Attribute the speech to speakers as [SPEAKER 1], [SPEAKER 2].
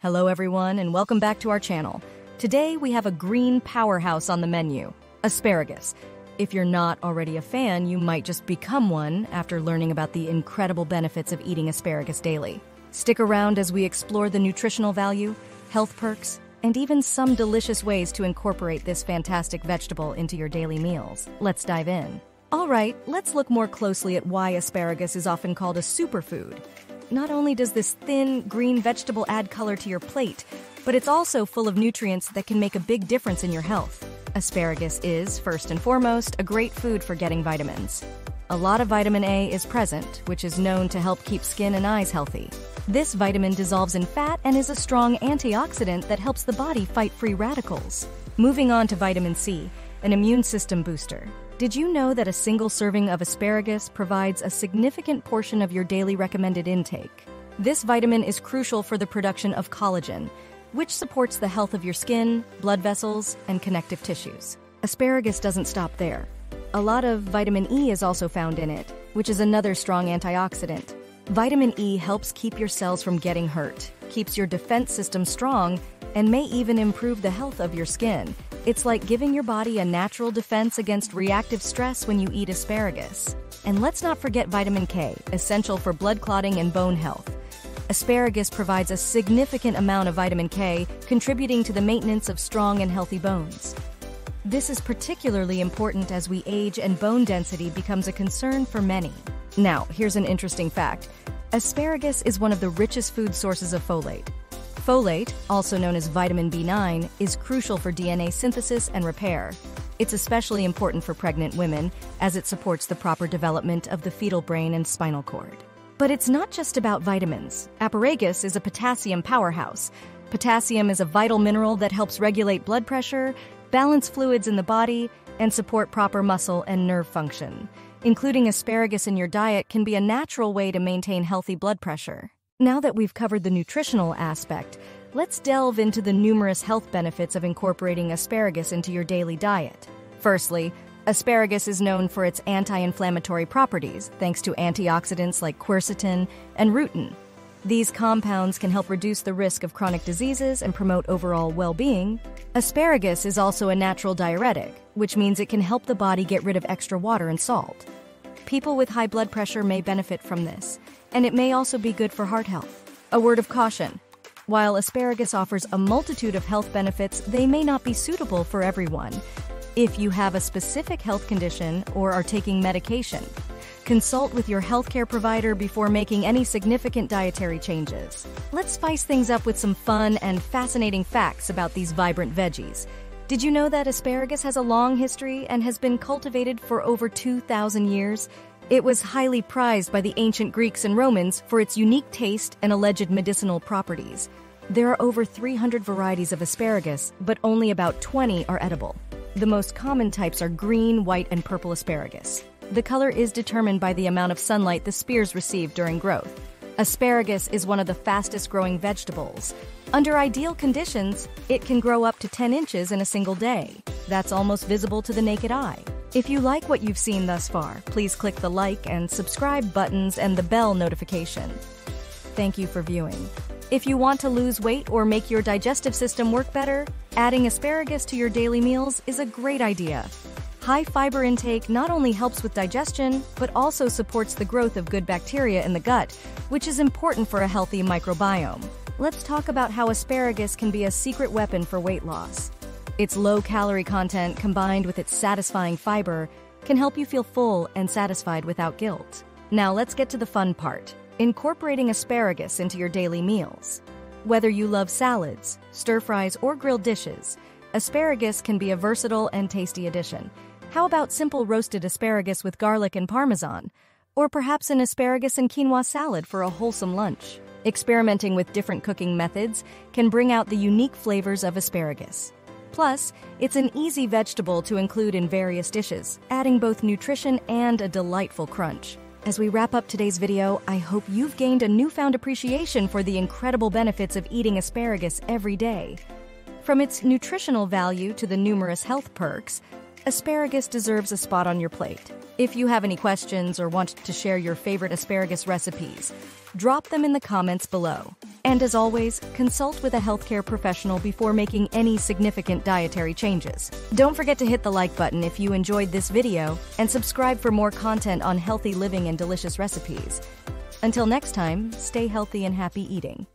[SPEAKER 1] Hello everyone and welcome back to our channel. Today we have a green powerhouse on the menu, asparagus. If you're not already a fan, you might just become one after learning about the incredible benefits of eating asparagus daily. Stick around as we explore the nutritional value, health perks, and even some delicious ways to incorporate this fantastic vegetable into your daily meals. Let's dive in. All right, let's look more closely at why asparagus is often called a superfood. Not only does this thin, green vegetable add color to your plate, but it's also full of nutrients that can make a big difference in your health. Asparagus is, first and foremost, a great food for getting vitamins. A lot of vitamin A is present, which is known to help keep skin and eyes healthy. This vitamin dissolves in fat and is a strong antioxidant that helps the body fight free radicals. Moving on to vitamin C, an immune system booster. Did you know that a single serving of asparagus provides a significant portion of your daily recommended intake? This vitamin is crucial for the production of collagen, which supports the health of your skin, blood vessels, and connective tissues. Asparagus doesn't stop there. A lot of vitamin E is also found in it, which is another strong antioxidant. Vitamin E helps keep your cells from getting hurt, keeps your defense system strong, and may even improve the health of your skin. It's like giving your body a natural defense against reactive stress when you eat asparagus. And let's not forget vitamin K, essential for blood clotting and bone health. Asparagus provides a significant amount of vitamin K, contributing to the maintenance of strong and healthy bones. This is particularly important as we age and bone density becomes a concern for many. Now, here's an interesting fact. Asparagus is one of the richest food sources of folate. Folate, also known as vitamin B9, is crucial for DNA synthesis and repair. It's especially important for pregnant women, as it supports the proper development of the fetal brain and spinal cord. But it's not just about vitamins. Asparagus is a potassium powerhouse. Potassium is a vital mineral that helps regulate blood pressure, balance fluids in the body, and support proper muscle and nerve function. Including asparagus in your diet can be a natural way to maintain healthy blood pressure. Now that we've covered the nutritional aspect, let's delve into the numerous health benefits of incorporating asparagus into your daily diet. Firstly, asparagus is known for its anti-inflammatory properties, thanks to antioxidants like quercetin and rutin. These compounds can help reduce the risk of chronic diseases and promote overall well-being. Asparagus is also a natural diuretic, which means it can help the body get rid of extra water and salt. People with high blood pressure may benefit from this, and it may also be good for heart health. A word of caution. While asparagus offers a multitude of health benefits, they may not be suitable for everyone. If you have a specific health condition or are taking medication, consult with your healthcare provider before making any significant dietary changes. Let's spice things up with some fun and fascinating facts about these vibrant veggies. Did you know that asparagus has a long history and has been cultivated for over 2,000 years? It was highly prized by the ancient Greeks and Romans for its unique taste and alleged medicinal properties. There are over 300 varieties of asparagus, but only about 20 are edible. The most common types are green, white, and purple asparagus. The color is determined by the amount of sunlight the spears receive during growth. Asparagus is one of the fastest-growing vegetables. Under ideal conditions, it can grow up to 10 inches in a single day. That's almost visible to the naked eye. If you like what you've seen thus far, please click the like and subscribe buttons and the bell notification. Thank you for viewing. If you want to lose weight or make your digestive system work better, adding asparagus to your daily meals is a great idea. High fiber intake not only helps with digestion, but also supports the growth of good bacteria in the gut, which is important for a healthy microbiome. Let's talk about how asparagus can be a secret weapon for weight loss. Its low-calorie content combined with its satisfying fiber can help you feel full and satisfied without guilt. Now let's get to the fun part, incorporating asparagus into your daily meals. Whether you love salads, stir-fries, or grilled dishes, asparagus can be a versatile and tasty addition. How about simple roasted asparagus with garlic and parmesan? Or perhaps an asparagus and quinoa salad for a wholesome lunch? Experimenting with different cooking methods can bring out the unique flavors of asparagus. Plus, it's an easy vegetable to include in various dishes, adding both nutrition and a delightful crunch. As we wrap up today's video, I hope you've gained a newfound appreciation for the incredible benefits of eating asparagus every day. From its nutritional value to the numerous health perks, Asparagus deserves a spot on your plate. If you have any questions or want to share your favorite asparagus recipes, drop them in the comments below. And as always, consult with a healthcare professional before making any significant dietary changes. Don't forget to hit the like button if you enjoyed this video and subscribe for more content on healthy living and delicious recipes. Until next time, stay healthy and happy eating.